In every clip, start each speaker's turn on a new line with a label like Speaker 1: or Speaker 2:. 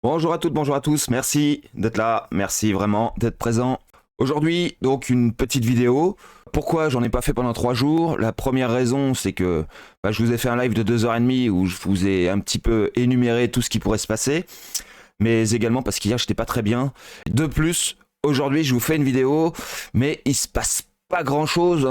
Speaker 1: Bonjour à toutes, bonjour à tous, merci d'être là, merci vraiment d'être présent. Aujourd'hui, donc une petite vidéo. Pourquoi j'en ai pas fait pendant 3 jours? La première raison, c'est que je vous ai fait un live de 2h30 où je vous ai un petit peu énuméré tout ce qui pourrait se passer, mais également parce qu'hier j'étais pas très bien. De plus, aujourd'hui je vous fais une vidéo, mais il se passe pas grand chose,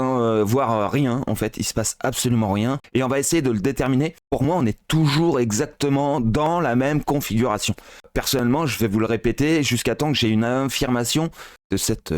Speaker 1: voire rien en fait, il se passe absolument rien, et on va essayer de le déterminer. Pour moi, on est toujours exactement dans la même configuration. Personnellement, je vais vous le répéter jusqu'à temps que j'ai une affirmation de cette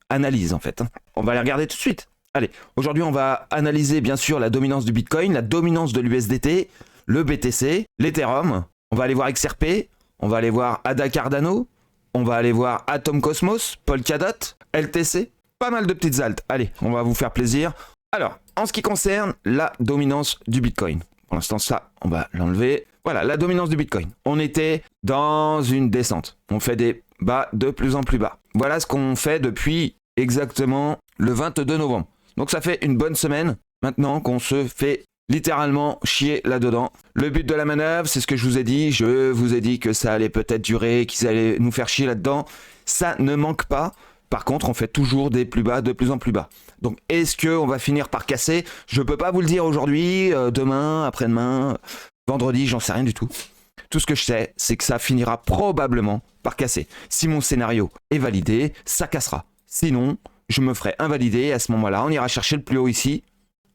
Speaker 1: analyse en fait. On va les regarder tout de suite. Allez, aujourd'hui on va analyser bien sûr la dominance du Bitcoin, la dominance de l'USDT, le BTC, l'Ethereum. On va aller voir XRP, on va aller voir ADA Cardano, on va aller voir Atom Cosmos, Polkadot, LTC, pas mal de petites altes. Allez, on va vous faire plaisir. Alors, en ce qui concerne la dominance du Bitcoin, pour l'instant ça, on va l'enlever. Voilà, la dominance du Bitcoin. On était dans une descente. On fait des bas de plus en plus bas. Voilà ce qu'on fait depuis exactement le 22 novembre. Donc ça fait une bonne semaine maintenant qu'on se fait littéralement chier là-dedans. Le but de la manœuvre, c'est ce que je vous ai dit. Je vous ai dit que ça allait peut-être durer, qu'ils allaient nous faire chier là-dedans. Ça ne manque pas. Par contre, on fait toujours des plus bas, de plus en plus bas. Donc, est-ce qu'on va finir par casser? Je ne peux pas vous le dire aujourd'hui, demain, après-demain, vendredi, j'en sais rien du tout. Tout ce que je sais, c'est que ça finira probablement par casser. Si mon scénario est validé, ça cassera. Sinon, je me ferai invalider et à ce moment-là, on ira chercher le plus haut ici.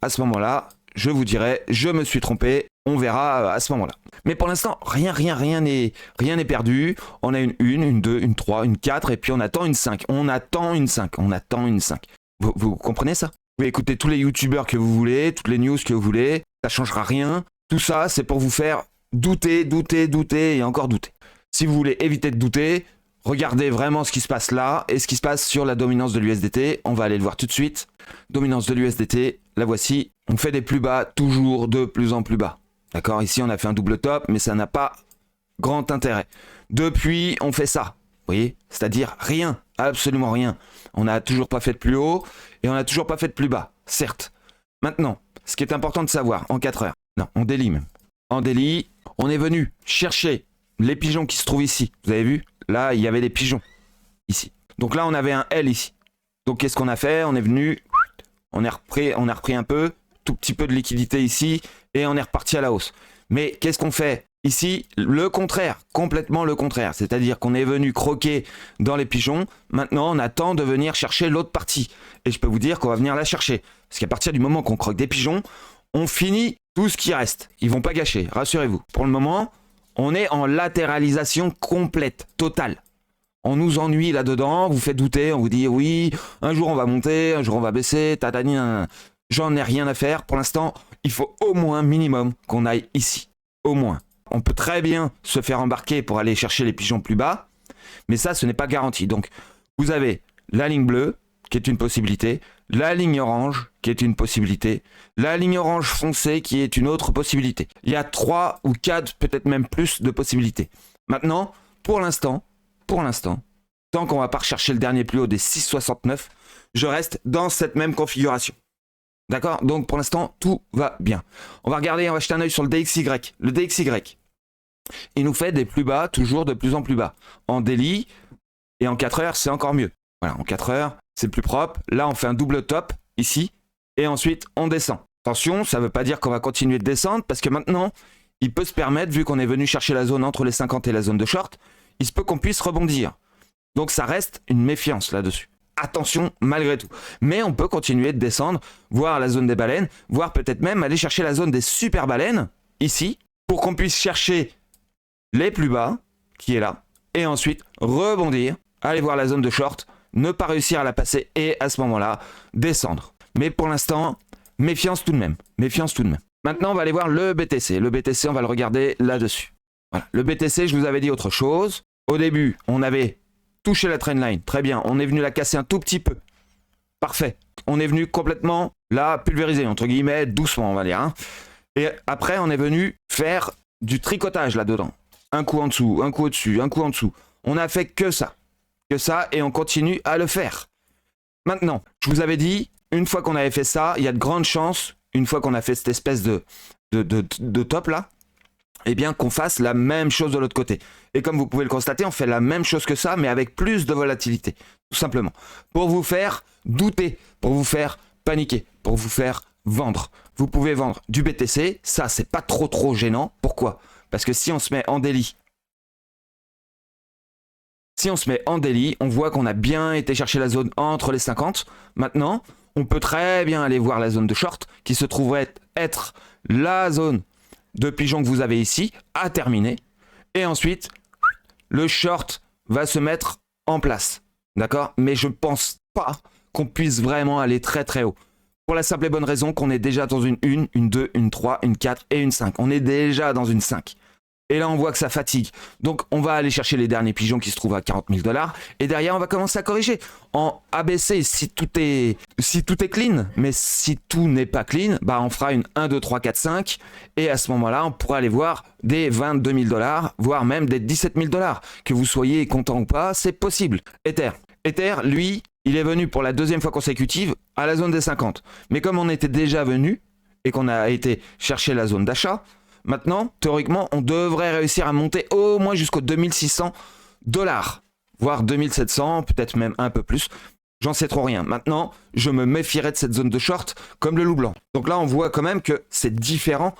Speaker 1: À ce moment-là, je vous dirai, je me suis trompé, on verra à ce moment-là. Mais pour l'instant, rien n'est perdu. On a une 2, une 3, une 4 et puis on attend une 5. On attend une 5. Vous comprenez ça? Vous pouvez écouter tous les youtubeurs que vous voulez, toutes les news que vous voulez, ça changera rien. Tout ça, c'est pour vous faire douter et encore douter. Si vous voulez éviter de douter, regardez vraiment ce qui se passe là et ce qui se passe sur la dominance de l'USDT. On va aller le voir tout de suite. Dominance de l'USDT, la voici. On fait des plus bas, toujours de plus en plus bas. D'accord, ici on a fait un double top, mais ça n'a pas grand intérêt. Depuis, on fait ça. Vous voyez, c'est-à-dire rien, absolument rien. On n'a toujours pas fait de plus haut et on n'a toujours pas fait de plus bas, certes. Maintenant, ce qui est important de savoir, en 4 heures, non, en daily même. En daily, on est venu chercher les pigeons qui se trouvent ici. Vous avez vu? Là, il y avait des pigeons ici. Donc là, on avait un L ici. Donc qu'est-ce qu'on a fait? On est venu, on a repris un peu, tout petit peu de liquidité ici, et on est reparti à la hausse. Mais qu'est-ce qu'on fait ici? Le contraire, complètement le contraire. C'est-à-dire qu'on est venu croquer dans les pigeons. Maintenant, on attend de venir chercher l'autre partie. Et je peux vous dire qu'on va venir la chercher. Parce qu'à partir du moment qu'on croque des pigeons, on finit tout ce qui reste. Ils vont pas gâcher, rassurez-vous. Pour le moment, on est en latéralisation complète, totale. On nous ennuie là-dedans, vous fait douter, on vous dit oui, un jour on va monter, un jour on va baisser, tatani, j'en ai rien à faire. Pour l'instant, il faut au moins minimum qu'on aille ici. Au moins. On peut très bien se faire embarquer pour aller chercher les pigeons plus bas, mais ça, ce n'est pas garanti. Donc, vous avez la ligne bleue, qui est une possibilité, la ligne orange, qui est une possibilité, la ligne orange foncée, qui est une autre possibilité. Il y a 3 ou 4, peut-être même plus de possibilités. Maintenant, pour l'instant, tant qu'on va pas rechercher le dernier plus haut des 6,69, je reste dans cette même configuration. D'accord? Donc pour l'instant, tout va bien. On va regarder, on va jeter un œil sur le DXY. Le DXY, il nous fait des plus bas, toujours de plus en plus bas. En daily et en 4 heures, c'est encore mieux. Voilà, en 4 heures, c'est plus propre. Là, on fait un double top ici et ensuite on descend. Attention, ça ne veut pas dire qu'on va continuer de descendre parce que maintenant, il peut se permettre, vu qu'on est venu chercher la zone entre les 50 et la zone de short, il se peut qu'on puisse rebondir. Donc ça reste une méfiance là-dessus. Attention malgré tout. Mais on peut continuer de descendre, voir la zone des baleines, voire peut-être même aller chercher la zone des super baleines, ici, pour qu'on puisse chercher les plus bas, qui est là, et ensuite rebondir, aller voir la zone de short, ne pas réussir à la passer, et à ce moment-là, descendre. Mais pour l'instant, méfiance tout de même. Méfiance tout de même. Maintenant, on va aller voir le BTC. Le BTC, on va le regarder là-dessus. Voilà. Le BTC, je vous avais dit autre chose. Au début, on avait touché la trendline. Très bien. On est venu la casser un tout petit peu. Parfait. On est venu complètement la pulvériser, entre guillemets, doucement, on va dire. Hein. Et après, on est venu faire du tricotage là-dedans. Un coup en dessous, un coup au-dessus, un coup en dessous. On n'a fait que ça. Que ça, et on continue à le faire. Maintenant, je vous avais dit, une fois qu'on avait fait ça, il y a de grandes chances, une fois qu'on a fait cette espèce de top là, eh bien qu'on fasse la même chose de l'autre côté. Et comme vous pouvez le constater, on fait la même chose que ça, mais avec plus de volatilité, tout simplement. Pour vous faire douter, pour vous faire paniquer, pour vous faire vendre. Vous pouvez vendre du BTC, ça c'est pas trop gênant. Pourquoi? Parce que si on se met en daily, on voit qu'on a bien été chercher la zone entre les 50. Maintenant, on peut très bien aller voir la zone de short qui se trouverait être la zone de pigeon que vous avez ici à terminer. Et ensuite, le short va se mettre en place. D'accord? Mais je pense pas qu'on puisse vraiment aller très haut. Pour la simple et bonne raison qu'on est déjà dans une 1, une 2, une 3, une 4 et une 5. On est déjà dans une 5. Et là, on voit que ça fatigue. Donc, on va aller chercher les derniers pigeons qui se trouvent à 40 000 $. Et derrière, on va commencer à corriger. En ABC, si tout est clean, mais si tout n'est pas clean, bah, on fera une 1, 2, 3, 4, 5. Et à ce moment-là, on pourra aller voir des 22 000 $, voire même des 17 000 $. Que vous soyez content ou pas, c'est possible. Ether, lui, il est venu pour la deuxième fois consécutive à la zone des 50. Mais comme on était déjà venu et qu'on a été chercher la zone d'achat, maintenant, théoriquement, on devrait réussir à monter au moins jusqu'aux 2600 $, voire 2700, peut-être même un peu plus. J'en sais trop rien. Maintenant, je me méfierais de cette zone de short comme le loup blanc. Donc là, on voit quand même que c'est différent.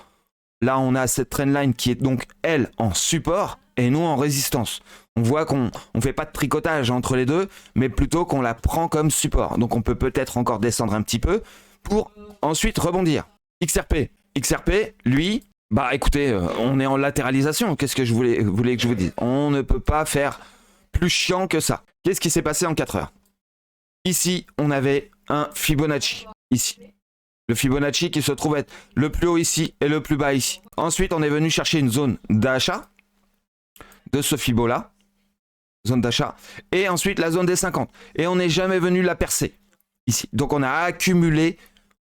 Speaker 1: Là, on a cette trendline qui est donc, elle, en support et nous en résistance. On voit qu'on ne fait pas de tricotage entre les deux, mais plutôt qu'on la prend comme support. Donc on peut peut-être encore descendre un petit peu pour ensuite rebondir. XRP, lui... Bah écoutez, on est en latéralisation, qu'est-ce que je voulais que je vous dise? On ne peut pas faire plus chiant que ça. Qu'est-ce qui s'est passé en 4 heures? Ici, on avait un Fibonacci, ici. Le Fibonacci qui se trouve être le plus haut ici et le plus bas ici. Ensuite, on est venu chercher une zone d'achat de ce Fibo-là, zone d'achat, et ensuite la zone des 50. Et on n'est jamais venu la percer, ici. Donc on a accumulé,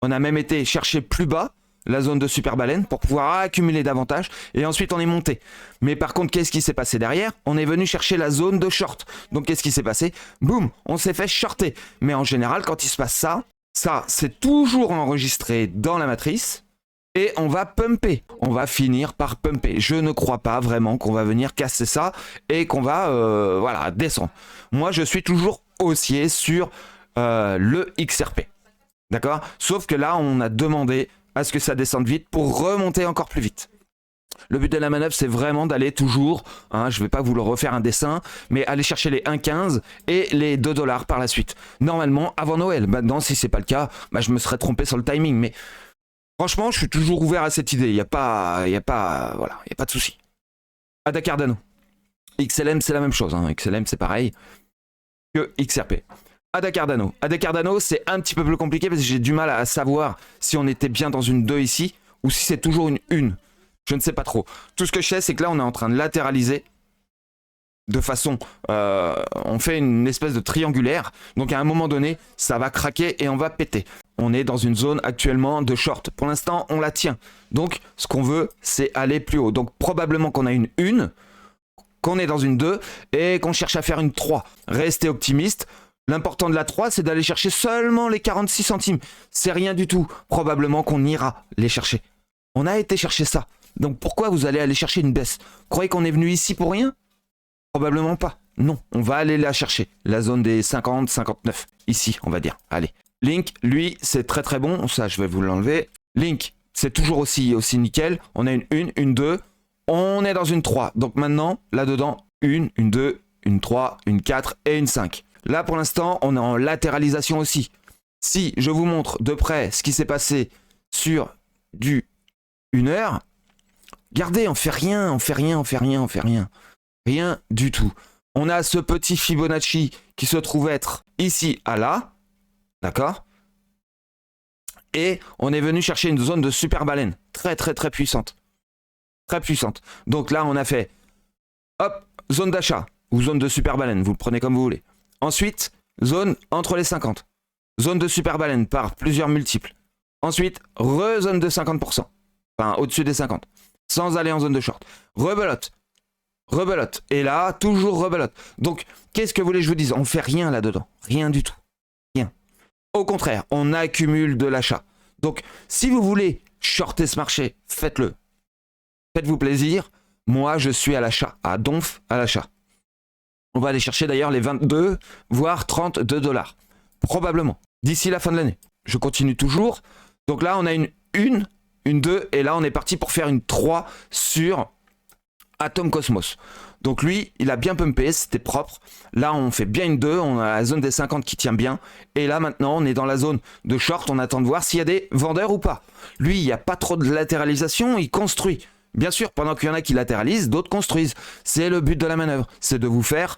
Speaker 1: on a même été chercher plus bas, la zone de super baleine pour pouvoir accumuler davantage et ensuite on est monté. Mais par contre, qu'est-ce qui s'est passé derrière? On est venu chercher la zone de short. Donc qu'est-ce qui s'est passé? Boum, on s'est fait shorter. Mais en général, quand il se passe ça c'est toujours enregistré dans la matrice et on va pumper. On va finir par pumper. Je ne crois pas vraiment qu'on va venir casser ça et qu'on va voilà, descendre. Moi, je suis toujours haussier sur le XRP. D'accord? Sauf que là, on a demandé à ce que ça descende vite pour remonter encore plus vite. Le but de la manœuvre, c'est vraiment d'aller toujours, je ne vais pas vous le refaire un dessin, mais aller chercher les 1,15 et les 2 $ par la suite. Normalement, avant Noël. Maintenant, si ce n'est pas le cas, je me serais trompé sur le timing. Mais franchement, je suis toujours ouvert à cette idée. Il n'y a pas de souci. ADA Cardano. XLM, c'est la même chose. XLM, c'est pareil que XRP. ADA Cardano, c'est un petit peu plus compliqué parce que j'ai du mal à savoir si on était bien dans une 2 ici ou si c'est toujours une 1. Je ne sais pas trop. Tout ce que je sais, c'est que là, on est en train de latéraliser de façon... on fait une espèce de triangulaire. Donc, à un moment donné, ça va craquer et on va péter. On est dans une zone actuellement de short. Pour l'instant, on la tient. Donc, ce qu'on veut, c'est aller plus haut. Donc, probablement qu'on a une 1, qu'on est dans une 2 et qu'on cherche à faire une 3. Restez optimiste. L'important de la 3, c'est d'aller chercher seulement les 46 centimes. C'est rien du tout. Probablement qu'on ira les chercher. On a été chercher ça. Donc pourquoi vous allez aller chercher une baisse? Vous croyez qu'on est venu ici pour rien? Probablement pas. Non, on va aller la chercher. La zone des 50, 59. Ici, on va dire. Allez. Link, lui, c'est très bon. Ça, je vais vous l'enlever. Link, c'est toujours aussi nickel. On a une 1, une 2. On est dans une 3. Donc maintenant, là-dedans, une 2, une 3, une 4 et une 5. Là, pour l'instant, on est en latéralisation aussi. Si je vous montre de près ce qui s'est passé sur du 1 heure, regardez, on fait rien. Rien du tout. On a ce petit Fibonacci qui se trouve être ici à là. D'accord? Et on est venu chercher une zone de super baleine. Très puissante. Très puissante. Donc là, on a fait, hop, zone d'achat ou zone de super baleine. Vous le prenez comme vous voulez. Ensuite, zone entre les 50. Zone de super baleine par plusieurs multiples. Ensuite, zone de 50%. Enfin, au-dessus des 50. Sans aller en zone de short. Rebelote. Et là, toujours rebelote. Donc, qu'est-ce que vous voulez que je vous dise? On fait rien là-dedans. Rien du tout. Rien. Au contraire, on accumule de l'achat. Donc, si vous voulez shorter ce marché, faites-le. Faites-vous plaisir. Moi, je suis à l'achat, à Donf à l'achat. On va aller chercher d'ailleurs les 22, voire 32 $. Probablement. D'ici la fin de l'année. Je continue toujours. Donc là, on a une 2, et là, on est parti pour faire une 3 sur Atom Cosmos. Donc lui, il a bien pumpé, c'était propre. Là, on fait bien une 2, on a la zone des 50 qui tient bien. Et là, maintenant, on est dans la zone de short, on attend de voir s'il y a des vendeurs ou pas. Lui, il n'y a pas trop de latéralisation, il construit. Bien sûr, pendant qu'il y en a qui latéralisent, d'autres construisent. C'est le but de la manœuvre, c'est de vous faire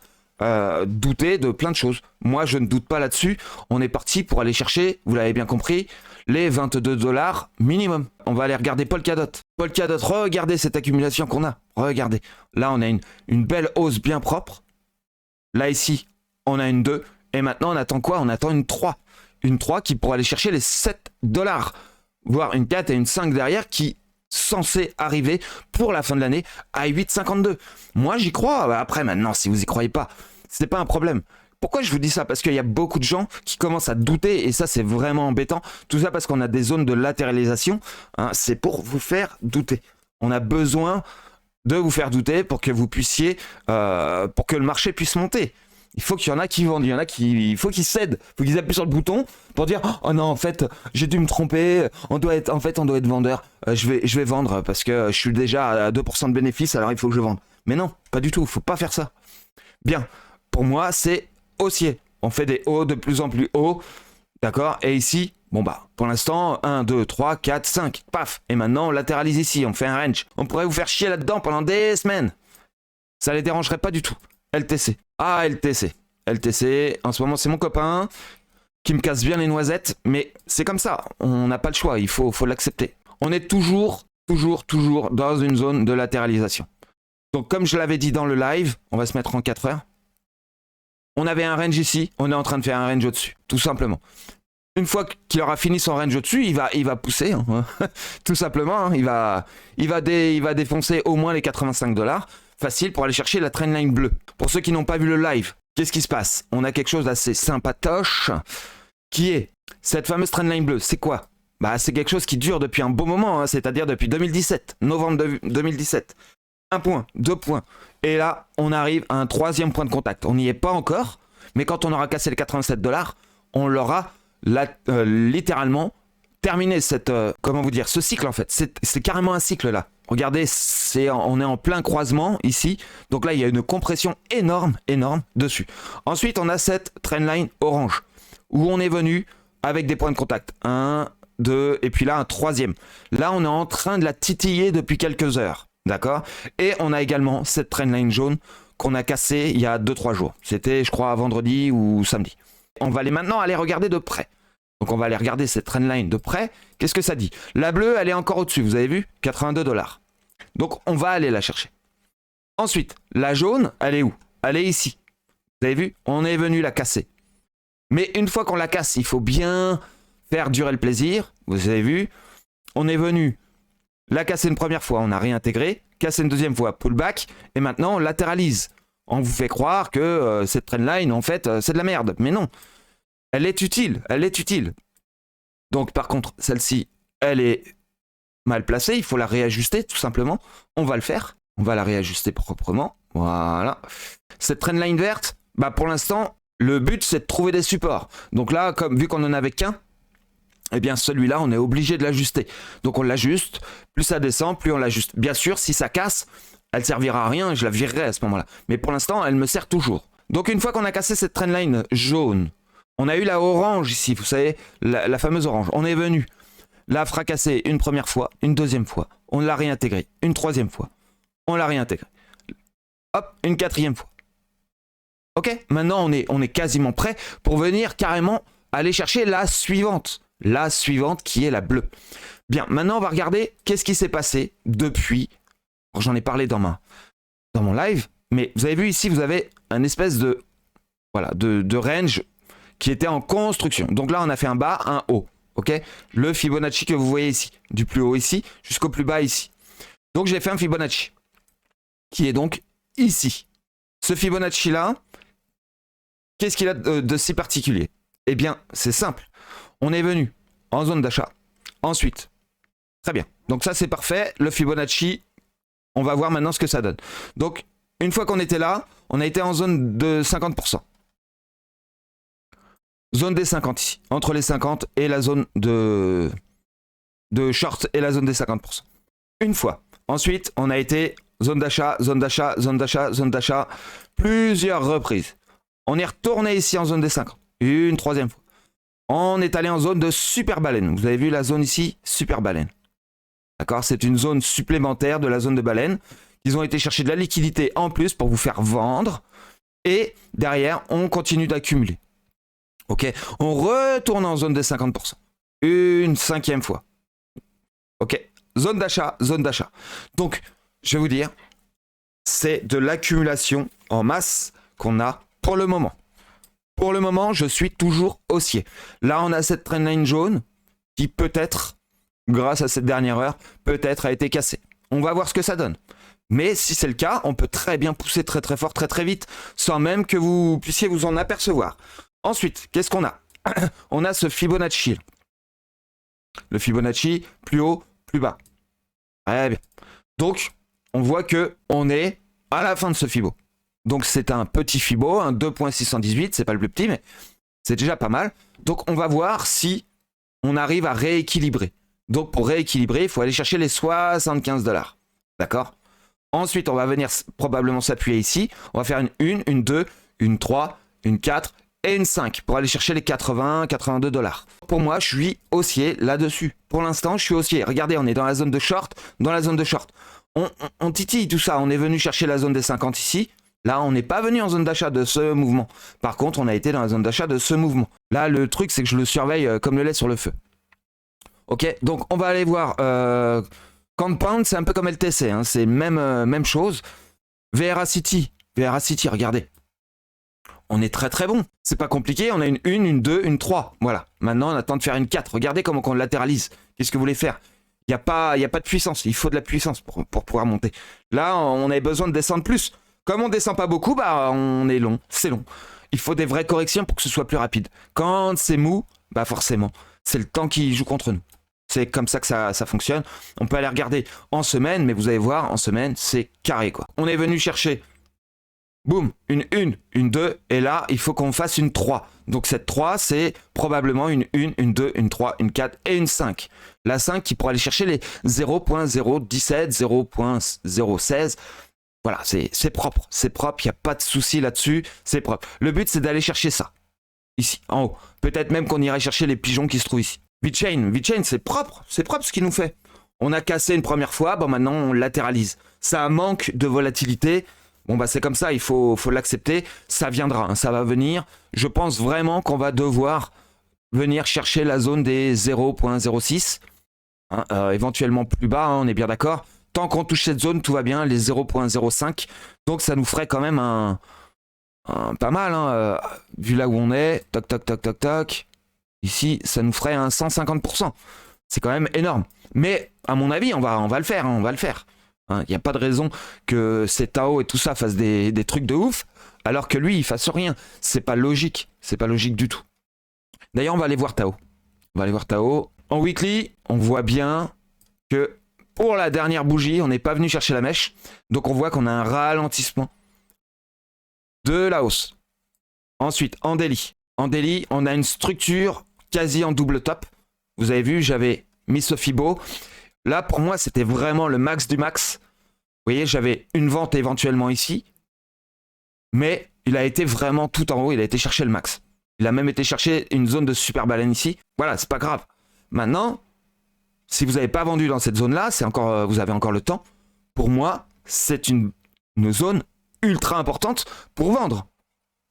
Speaker 1: douter de plein de choses. Moi, je ne doute pas là-dessus. On est parti pour aller chercher, vous l'avez bien compris, les 22 $ minimum. On va aller regarder Polkadot. Polkadot, regardez cette accumulation qu'on a. Regardez. Là, on a une belle hausse bien propre. Là, ici, on a une 2. Et maintenant, on attend quoi? On attend une 3. Une 3 qui pourrait aller chercher les 7 $. Voire une 4 et une 5 derrière qui censé arriver pour la fin de l'année à 8,52. Moi, j'y crois. Après, maintenant, si vous y croyez pas, c'est pas un problème. Pourquoi je vous dis ça? Parce qu'il y a beaucoup de gens qui commencent à douter et ça, c'est vraiment embêtant. Tout ça parce qu'on a des zones de latéralisation. Hein, c'est pour vous faire douter. On a besoin de vous faire douter pour que vous puissiez, pour que le marché puisse monter. Il faut qu'il y en a qui vendent, il faut qu'ils cèdent, il faut qu'ils appuient sur le bouton pour dire oh non en fait j'ai dû me tromper, on doit être vendeur, je vais vendre parce que je suis déjà à 2% de bénéfice alors il faut que je vende. Mais non, pas du tout, faut pas faire ça. Bien, pour moi c'est haussier, on fait des hauts de plus en plus hauts, d'accord, et ici, bon bah pour l'instant 1, 2, 3, 4, 5, paf, et maintenant on latéralise ici, on fait un range. On pourrait vous faire chier là-dedans pendant des semaines, ça les dérangerait pas du tout. LTC. Ah, LTC. LTC, en ce moment, c'est mon copain qui me casse bien les noisettes, mais c'est comme ça. On n'a pas le choix, il faut l'accepter. On est toujours dans une zone de latéralisation. Donc, comme je l'avais dit dans le live, on va se mettre en 4 heures. On avait un range ici, on est en train de faire un range au-dessus, tout simplement. Une fois qu'il aura fini son range au-dessus, il va pousser, hein. Tout simplement. Hein. Il va défoncer au moins les 85 $. Facile pour aller chercher la trendline bleue. Pour ceux qui n'ont pas vu le live, qu'est-ce qui se passe? On a quelque chose d'assez sympatoche qui est cette fameuse trendline bleue. C'est quoi? Bah, c'est quelque chose qui dure depuis un bon moment, hein, c'est-à-dire depuis 2017, novembre 2017. 1 point, 2 points. Et là, on arrive à un 3e point de contact. On n'y est pas encore, mais quand on aura cassé les 87 $, on l'aura littéralement terminé ce cycle en fait. C'est carrément un cycle là. Regardez, on est en plein croisement ici. Donc là, il y a une compression énorme dessus. Ensuite, on a cette trendline orange où on est venu avec des points de contact. 1, 2, et puis là, un 3e. Là, on est en train de la titiller depuis quelques heures. D'accord? Et on a également cette trendline jaune qu'on a cassée il y a 2-3 jours. C'était, je crois, vendredi ou samedi. On va maintenant aller regarder de près. Donc on va aller regarder cette trendline de près. Qu'est-ce que ça dit? La bleue, elle est encore au-dessus, vous avez vu? 82 $. Donc on va aller la chercher. Ensuite, la jaune, elle est où? Elle est ici. Vous avez vu? On est venu la casser. Mais une fois qu'on la casse, il faut bien faire durer le plaisir. Vous avez vu? On est venu la casser une première fois, on a réintégré. Casser une deuxième fois, pullback. Et maintenant, on latéralise. On vous fait croire que cette trendline, en fait, c'est de la merde. Mais non. Elle est utile. Donc, par contre, celle-ci, elle est mal placée. Il faut la réajuster, tout simplement. On va le faire. On va la réajuster proprement. Voilà. Cette trendline verte, bah, pour l'instant, le but, c'est de trouver des supports. Donc là, vu qu'on n'en avait qu'un, eh bien, celui-là, on est obligé de l'ajuster. Donc, on l'ajuste. Plus ça descend, plus on l'ajuste. Bien sûr, si ça casse, elle servira à rien. Je la virerai à ce moment-là. Mais pour l'instant, elle me sert toujours. Donc, une fois qu'on a cassé cette trendline jaune, on a eu la orange ici, vous savez, la fameuse orange. On est venu la fracasser une première fois, une deuxième fois. On l'a réintégrée une troisième fois. On l'a réintégrée. Hop, une quatrième fois. Ok, maintenant on est quasiment prêt pour venir carrément aller chercher la suivante. La suivante qui est la bleue. Bien, maintenant on va regarder qu'est-ce qui s'est passé depuis. J'en ai parlé dans mon live, mais vous avez vu ici, vous avez un espèce de range qui était en construction. Donc là, on a fait un bas, un haut. Ok, le Fibonacci que vous voyez ici, du plus haut ici jusqu'au plus bas ici. Donc j'ai fait un Fibonacci qui est donc ici. Ce Fibonacci là, qu'est-ce qu'il a de si particulier? Eh bien, c'est simple. On est venu en zone d'achat. Ensuite, très bien. Donc ça, c'est parfait. Le Fibonacci On va voir maintenant ce que ça donne. Donc, une fois qu'on était là, on a été en zone de 50%. Zone des 50 ici, entre les 50 et la zone de short et la zone des 50%. Une fois. Ensuite, on a été zone d'achat, zone d'achat, zone d'achat, zone d'achat, plusieurs reprises. On est retourné ici en zone des 50, une troisième fois. On est allé en zone de super baleine. Vous avez vu la zone ici, super baleine. D'accord, c'est une zone supplémentaire de la zone de baleine. Ils ont été chercher de la liquidité en plus pour vous faire vendre. Et derrière, on continue d'accumuler. Ok, on retourne en zone des 50%. Une cinquième fois. Ok, zone d'achat, zone d'achat. Donc, je vais vous dire, c'est de l'accumulation en masse qu'on a pour le moment. Pour le moment, je suis toujours haussier. Là, on a cette trendline jaune qui peut-être, grâce à cette dernière heure, peut-être a été cassée. On va voir ce que ça donne. Mais si c'est le cas, on peut très bien pousser très très fort, très très vite, sans même que vous puissiez vous en apercevoir. Ensuite, qu'est-ce qu'on a? On a ce Fibonacci. Le Fibonacci, plus haut, plus bas. Très bien. Donc, on voit que on est à la fin de ce Fibo. Donc, c'est un petit Fibo, un 2.618, c'est pas le plus petit, mais c'est déjà pas mal. Donc, on va voir si on arrive à rééquilibrer. Donc, pour rééquilibrer, il faut aller chercher les 75 $. D'accord? Ensuite, on va venir probablement s'appuyer ici. On va faire une 1, une 2, une 3, une 4 et une 5 pour aller chercher les 80, 82 $. Pour moi, je suis haussier là-dessus. Pour l'instant, je suis haussier. Regardez, on est dans la zone de short. Dans la zone de short, on titille tout ça. On est venu chercher la zone des 50 ici. Là, on n'est pas venu en zone d'achat de ce mouvement. Par contre, on a été dans la zone d'achat de ce mouvement. Là, le truc, c'est que je le surveille comme le lait sur le feu. Ok, donc on va aller voir... Compound, c'est un peu comme LTC, hein, c'est même chose. Veracity, regardez. On est très très bon. C'est pas compliqué, on a une 1, une 2, une 3. Voilà. Maintenant, on attend de faire une 4. Regardez comment on latéralise. Qu'est-ce que vous voulez faire? Il n'y a pas de puissance. Il faut de la puissance pour pouvoir monter. Là, on avait besoin de descendre plus. Comme on descend pas beaucoup, bah on est long. C'est long. Il faut des vraies corrections pour que ce soit plus rapide. Quand c'est mou, bah forcément, c'est le temps qui joue contre nous. C'est comme ça que ça fonctionne. On peut aller regarder en semaine, mais vous allez voir, en semaine, c'est carré, quoi. On est venu chercher, boum, une 1, une 2, et là, il faut qu'on fasse une 3. Donc cette 3, c'est probablement une 1, une 2, une 3, une 4 et une 5. La 5 qui pourra aller chercher les 0.017, 0.016. Voilà, c'est propre, il n'y a pas de souci là-dessus, c'est propre. Le but, c'est d'aller chercher ça, ici, en haut. Peut-être même qu'on irait chercher les pigeons qui se trouvent ici. VeChain, c'est propre ce qu'il nous fait. On a cassé une première fois, bon maintenant on latéralise. Ça manque de volatilité. Bon bah c'est comme ça, il faut l'accepter. Ça viendra, hein, ça va venir. Je pense vraiment qu'on va devoir venir chercher la zone des 0.06. Hein, éventuellement plus bas, hein, on est bien d'accord. Tant qu'on touche cette zone, tout va bien, les 0.05. Donc ça nous ferait quand même un pas mal, hein, vu là où on est. Toc, toc, toc, toc, toc. Ici, ça nous ferait un 150%. C'est quand même énorme. Mais, à mon avis, on va le faire. Hein, on va le faire. Il n'y a pas de raison que ces Tao et tout ça fassent des trucs de ouf, alors que lui, il fasse rien. C'est pas logique. C'est pas logique du tout. D'ailleurs, on va aller voir Tao. En weekly, on voit bien que pour la dernière bougie, on n'est pas venu chercher la mèche. Donc, on voit qu'on a un ralentissement de la hausse. Ensuite, en daily. En daily, on a une structure quasi en double top. Vous avez vu, j'avais mis ce Fibo. Là, pour moi, c'était vraiment le max du max. Vous voyez, j'avais une vente éventuellement ici. Mais il a été vraiment tout en haut. Il a été chercher le max. Il a même été chercher une zone de super baleine ici. Voilà, c'est pas grave. Maintenant, si vous n'avez pas vendu dans cette zone-là, vous avez encore le temps. Pour moi, c'est une zone ultra importante pour vendre.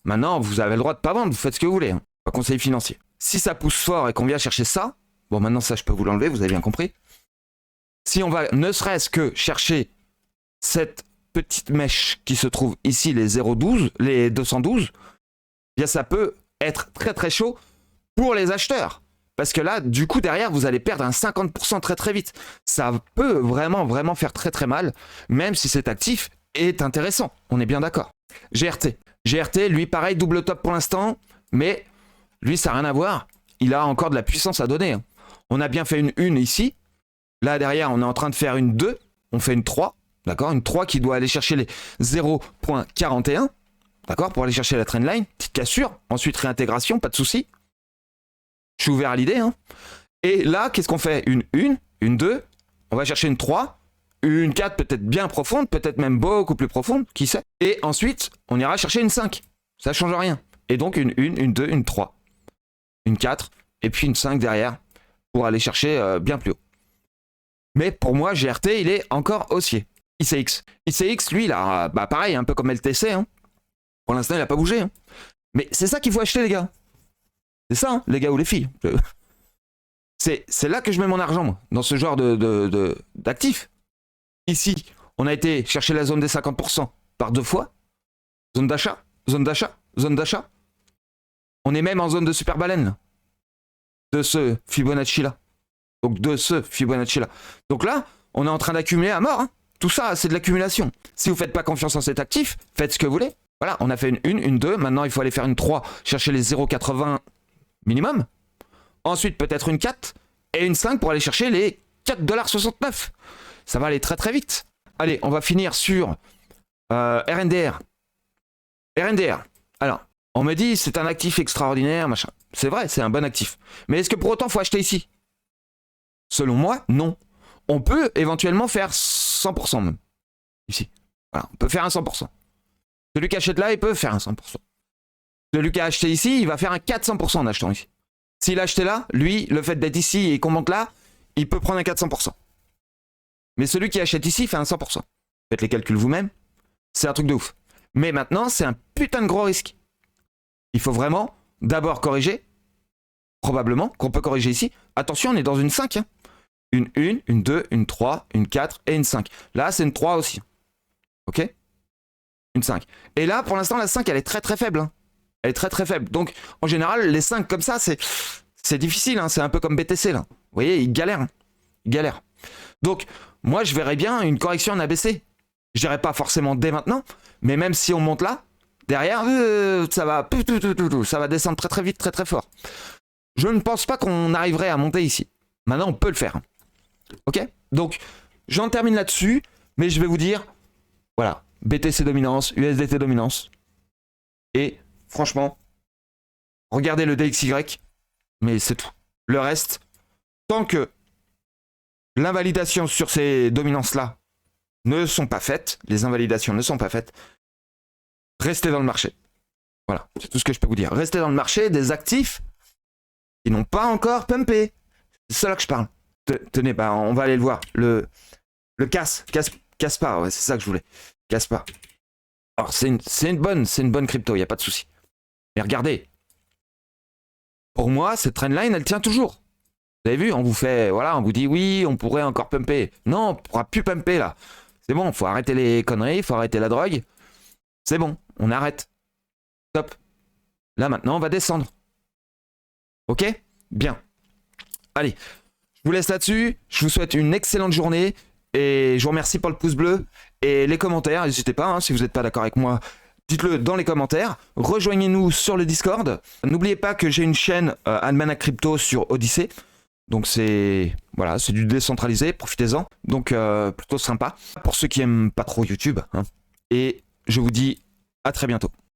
Speaker 1: Maintenant, vous avez le droit de ne pas vendre, vous faites ce que vous voulez. Hein. Pas conseil financier. Si ça pousse fort et qu'on vient chercher ça, bon maintenant ça je peux vous l'enlever, vous avez bien compris. Si on va ne serait-ce que chercher cette petite mèche qui se trouve ici, les 0,12, les 212, bien ça peut être très très chaud pour les acheteurs. Parce que là, du coup, derrière, vous allez perdre un 50% très très vite. Ça peut vraiment faire très très mal, même si cet actif est intéressant. On est bien d'accord. GRT, lui, pareil, double top pour l'instant, mais lui, ça n'a rien à voir. Il a encore de la puissance à donner. On a bien fait une 1 ici. Là, derrière, on est en train de faire une 2. On fait une 3. D'accord, une 3 qui doit aller chercher les 0.41. D'accord, pour aller chercher la trendline. Petite cassure. Ensuite, réintégration, pas de souci. Je suis ouvert à l'idée. Hein. Et là, qu'est-ce qu'on fait? Une 1, une 2. On va chercher une 3. Une 4 peut-être bien profonde, peut-être même beaucoup plus profonde, qui sait. Et ensuite, on ira chercher une 5. Ça ne change rien. Et donc une 1, une 2, une 3. Une 4, et puis une 5 derrière, pour aller chercher bien plus haut. Mais pour moi, GRT, il est encore haussier. ICX. ICX, lui, là, bah pareil, un peu comme LTC. Hein. Pour l'instant, il n'a pas bougé. Hein. Mais c'est ça qu'il faut acheter, les gars. C'est ça, hein, les gars ou les filles. C'est là que je mets mon argent, moi, dans ce genre d'actifs. Ici, on a été chercher la zone des 50% par 2 fois. Zone d'achat, zone d'achat, zone d'achat. On est même en zone de super baleine, là. De ce Fibonacci-là. Donc de ce Fibonacci-là. Donc là, on est en train d'accumuler à mort. Hein. Tout ça, c'est de l'accumulation. Si vous ne faites pas confiance en cet actif, faites ce que vous voulez. Voilà, on a fait une 1, une 2. Maintenant, il faut aller faire une 3, chercher les 0,80 minimum. Ensuite, peut-être une 4 et une 5 pour aller chercher les 4,69 $. Ça va aller très très vite. Allez, on va finir sur RNDR. RNDR. Alors, on me dit c'est un actif extraordinaire, machin. C'est vrai, c'est un bon actif. Mais est-ce que pour autant, il faut acheter ici? Selon moi, non. On peut éventuellement faire 100% même. Ici. Voilà, on peut faire un 100%. Celui qui achète là, il peut faire un 100%. Celui qui a acheté ici, il va faire un 400% en achetant ici. S'il a acheté là, lui, le fait d'être ici et qu'on monte là, il peut prendre un 400%. Mais celui qui achète ici fait un 100%. Faites les calculs vous-même. C'est un truc de ouf. Mais maintenant, c'est un putain de gros risque. Il faut vraiment d'abord corriger. Probablement qu'on peut corriger ici. Attention, on est dans une 5. Hein. Une 1, une 2, une 3, une 4 et une 5. Là, c'est une 3 aussi. Ok? Une 5. Et là, pour l'instant, la 5, elle est très très faible. Hein. Elle est très très faible. Donc, en général, les 5 comme ça, c'est difficile. Hein. C'est un peu comme BTC, là. Vous voyez, ils galèrent. Hein. Ils galèrent. Donc, moi, je verrais bien une correction en ABC. Je dirais pas forcément dès maintenant, mais même si on monte là, derrière, ça va descendre très très vite, très très fort. Je ne pense pas qu'on arriverait à monter ici. Maintenant, on peut le faire. Ok? Donc, j'en termine là-dessus, mais je vais vous dire, voilà, BTC dominance, USDT dominance. Et franchement, regardez le DXY, mais c'est tout. Le reste, tant que l'invalidation sur ces dominances-là ne sont pas faites, les invalidations ne sont pas faites, restez dans le marché. Voilà, c'est tout ce que je peux vous dire. Restez dans le marché des actifs qui n'ont pas encore pumpé. C'est ça là que je parle. Tenez, bah, on va aller le voir. Le Caspar, ouais, c'est ça que je voulais. Caspar. Alors, c'est une bonne crypto, il n'y a pas de souci. Mais regardez. Pour moi, cette trendline, elle tient toujours. Vous avez vu, on vous fait, voilà, on vous dit oui, on pourrait encore pumper. Non, on ne pourra plus pumper là. C'est bon, il faut arrêter les conneries, il faut arrêter la drogue. C'est bon, on arrête. Top. Là maintenant, on va descendre. Ok? Bien. Allez, je vous laisse là-dessus. Je vous souhaite une excellente journée. Et je vous remercie pour le pouce bleu et les commentaires. N'hésitez pas, hein, si vous n'êtes pas d'accord avec moi, dites-le dans les commentaires. Rejoignez-nous sur le Discord. N'oubliez pas que j'ai une chaîne Almanac Crypto sur Odyssey. Donc c'est voilà, c'est du décentralisé, profitez-en. Donc plutôt sympa pour ceux qui aiment pas trop YouTube. Hein. Et je vous dis à très bientôt.